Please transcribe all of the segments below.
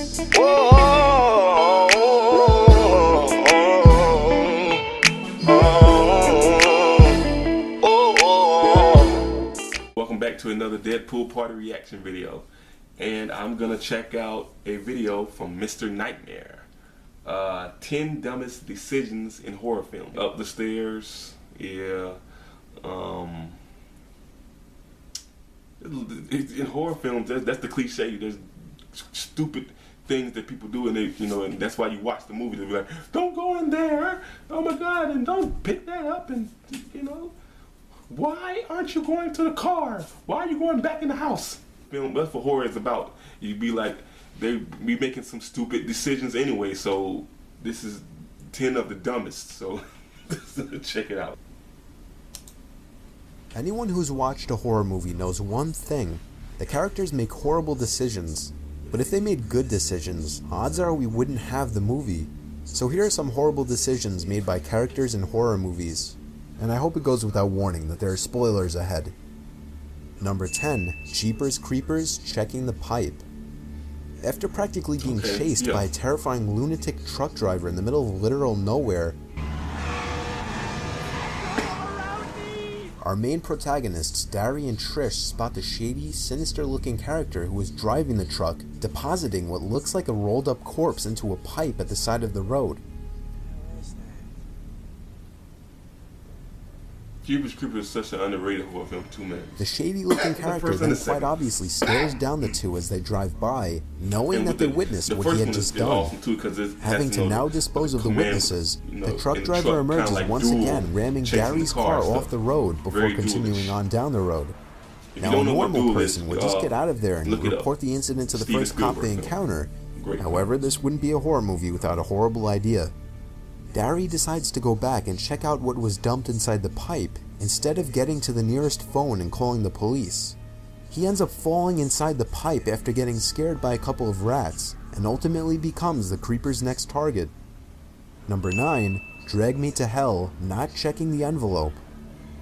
Welcome back to another Deadpool party reaction video, and I'm gonna check out a video from Mr. Nightmare. 10 dumbest decisions in horror film. Up the stairs, yeah. In horror films, that's the cliche. There's stupid things that people do, and and that's why you watch the movie. They'll be like, "Don't go in there! Oh my God!" and "Don't pick that up!" and "Why aren't you going to the car? Why are you going back in the house?" Film, that's what horror is about. You be like, they be making some stupid decisions anyway. So this is 10 of the dumbest. So check it out. Anyone who's watched a horror movie knows one thing: the characters make horrible decisions. But if they made good decisions, odds are we wouldn't have the movie. So here are some horrible decisions made by characters in horror movies. And I hope it goes without warning that there are spoilers ahead. Number 10. Jeepers Creepers checking the pipe. After practically being chased by a terrifying lunatic truck driver in the middle of literal nowhere, our main protagonists, Dari and Trish, spot the shady, sinister-looking character who is driving the truck, depositing what looks like a rolled-up corpse into a pipe at the side of the road. Jeepers Creepers is such an underrated horror film too, man. The shady-looking character then quite obviously stares down the two as they drive by, knowing that they witnessed what he had just done. Having to now dispose of the witnesses, the truck driver emerges once again, ramming Dari's car off the road before continuing on down the road. Now, a normal person would just get out of there and report the incident to the first cop they encounter. However, this wouldn't be a horror movie without a horrible idea. Dari decides to go back and check out what was dumped inside the pipe, instead of getting to the nearest phone and calling the police. He ends up falling inside the pipe after getting scared by a couple of rats, and ultimately becomes the creeper's next target. Number 9. Drag Me to Hell, not checking the envelope.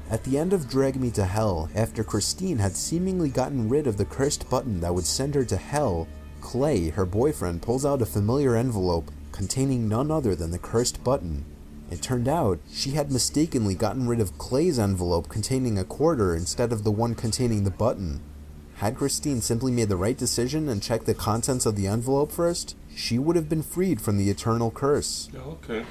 At the end of Drag Me to Hell, after Christine had seemingly gotten rid of the cursed button that would send her to hell, Clay, her boyfriend, pulls out a familiar envelope containing none other than the cursed button. It turned out she had mistakenly gotten rid of Clay's envelope containing a quarter instead of the one containing the button. Had Christine simply made the right decision and checked the contents of the envelope first, she would have been freed from the eternal curse. Okay.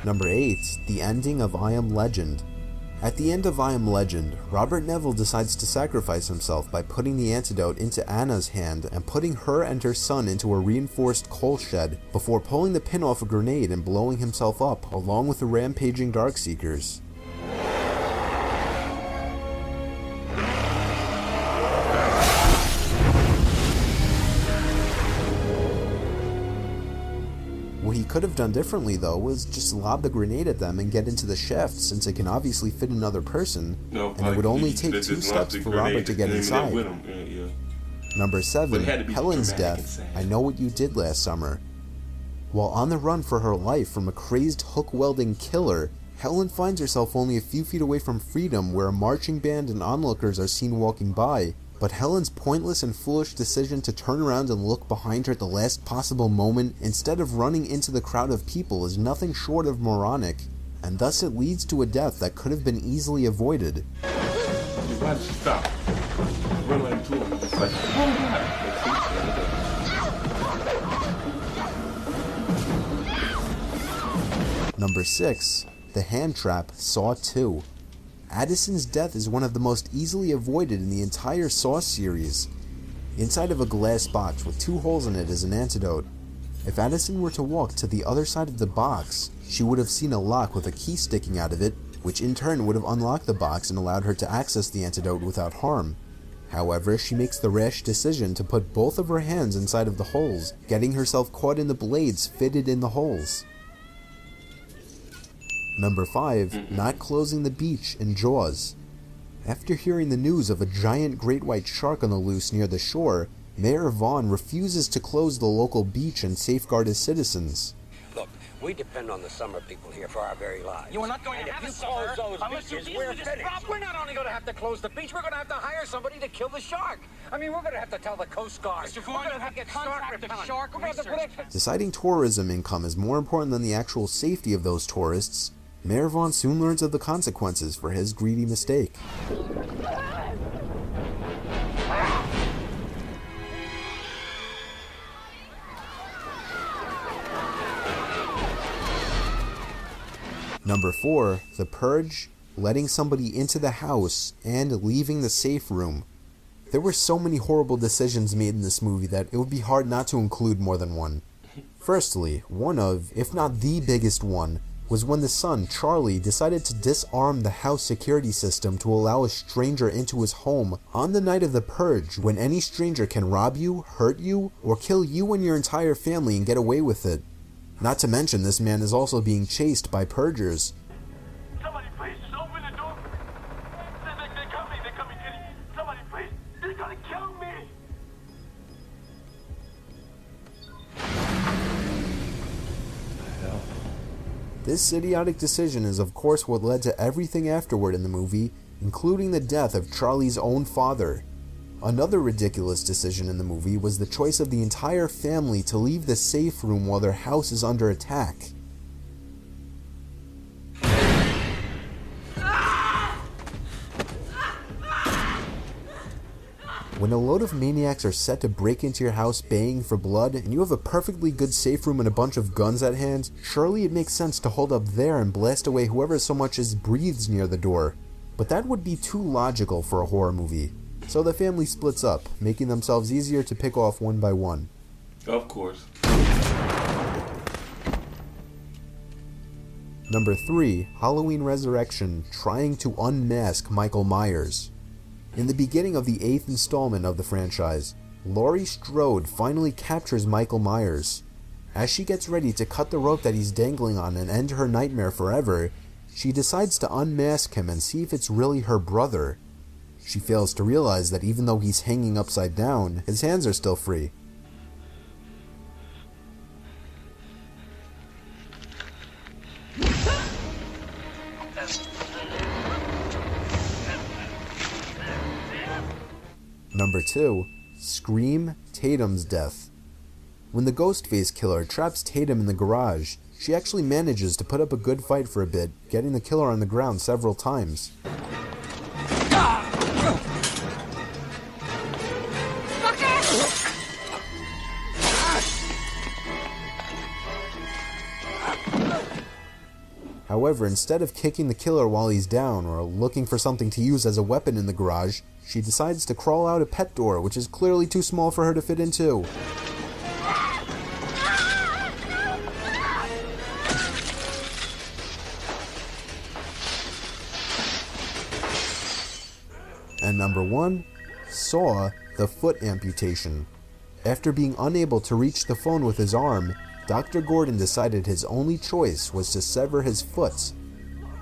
Number 8. The ending of I Am Legend. At the end of I Am Legend, Robert Neville decides to sacrifice himself by putting the antidote into Anna's hand and putting her and her son into a reinforced coal shed before pulling the pin off a grenade and blowing himself up along with the rampaging Darkseekers. What he could have done differently, though, was just lob the grenade at them and get into the shaft, since it can obviously fit another person, and it would only take 2 steps for Robert to get inside. Number 7. Helen's death. I Know What You Did Last Summer. While on the run for her life from a crazed hook-welding killer, Helen finds herself only a few feet away from freedom, where a marching band and onlookers are seen walking by. But Helen's pointless and foolish decision to turn around and look behind her at the last possible moment instead of running into the crowd of people is nothing short of moronic, and thus it leads to a death that could have been easily avoided. Why did she stop? Run right into him. It's like, oh God. Number 6. The Hand Trap, Saw 2. Addison's death is one of the most easily avoided in the entire Saw series. Inside of a glass box with 2 holes in it is an antidote. If Addison were to walk to the other side of the box, she would have seen a lock with a key sticking out of it, which in turn would have unlocked the box and allowed her to access the antidote without harm. However, she makes the rash decision to put both of her hands inside of the holes, getting herself caught in the blades fitted in the holes. Number 5. Not closing the beach in Jaws. After hearing the news of a giant great white shark on the loose near the shore, Mayor Vaughn refuses to close the local beach and safeguard his citizens. Look, we depend on the summer people here for our very lives. You are not going to have a summer unless you deal with this problem. We're not only going to have to close the beach, we're going to have to hire somebody to kill the shark. I mean, we're going to have to tell the Coast Guard. Mr. Vaughn, you have to contact the shark research. Deciding tourism income is more important than the actual safety of those tourists, Mayor Vaughn soon learns of the consequences for his greedy mistake. Number 4. The Purge, letting somebody into the house and leaving the safe room. There were so many horrible decisions made in this movie that it would be hard not to include more than one. Firstly, one of, if not the biggest one, was when the son, Charlie, decided to disarm the house security system to allow a stranger into his home on the night of the Purge, when any stranger can rob you, hurt you, or kill you and your entire family and get away with it. Not to mention, this man is also being chased by purgers. Somebody please, just open the door. They're coming, Kitty. Somebody please, they're gonna kill me. This idiotic decision is of course what led to everything afterward in the movie, including the death of Charlie's own father. Another ridiculous decision in the movie was the choice of the entire family to leave the safe room while their house is under attack. When a load of maniacs are set to break into your house baying for blood, and you have a perfectly good safe room and a bunch of guns at hand, surely it makes sense to hold up there and blast away whoever so much as breathes near the door. But that would be too logical for a horror movie. So the family splits up, making themselves easier to pick off one by one. Of course. Number 3. Halloween Resurrection, trying to unmask Michael Myers. In the beginning of the 8th installment of the franchise, Laurie Strode finally captures Michael Myers. As she gets ready to cut the rope that he's dangling on and end her nightmare forever, she decides to unmask him and see if it's really her brother. She fails to realize that even though he's hanging upside down, his hands are still free. Number 2. Scream, Tatum's death. When the Ghostface killer traps Tatum in the garage, she actually manages to put up a good fight for a bit, getting the killer on the ground several times. However, instead of kicking the killer while he's down or looking for something to use as a weapon in the garage, she decides to crawl out a pet door, which is clearly too small for her to fit into. And number 1, Saw, the foot amputation. After being unable to reach the phone with his arm, Dr. Gordon decided his only choice was to sever his foot.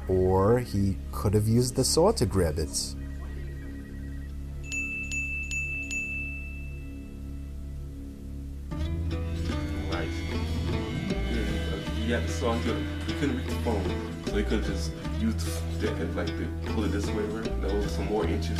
Or he could have used the saw to grab it. Right. He had the saw, he couldn't reach the phone. So he could have just used that, like, to pull it this way, right? That was some more inches.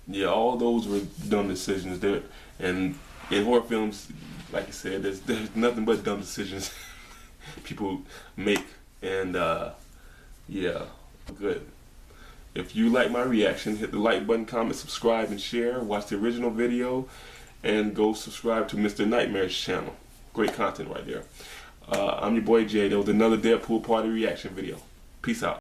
Yeah, all those were dumb decisions there. And in horror films, like I said, there's nothing but dumb decisions people make. And yeah, good. If you like my reaction, hit the like button, comment, subscribe, and share. Watch the original video, and go subscribe to Mr. Nightmare's channel. Great content right there. I'm your boy Jay. That was another Deadpool Party reaction video. Peace out.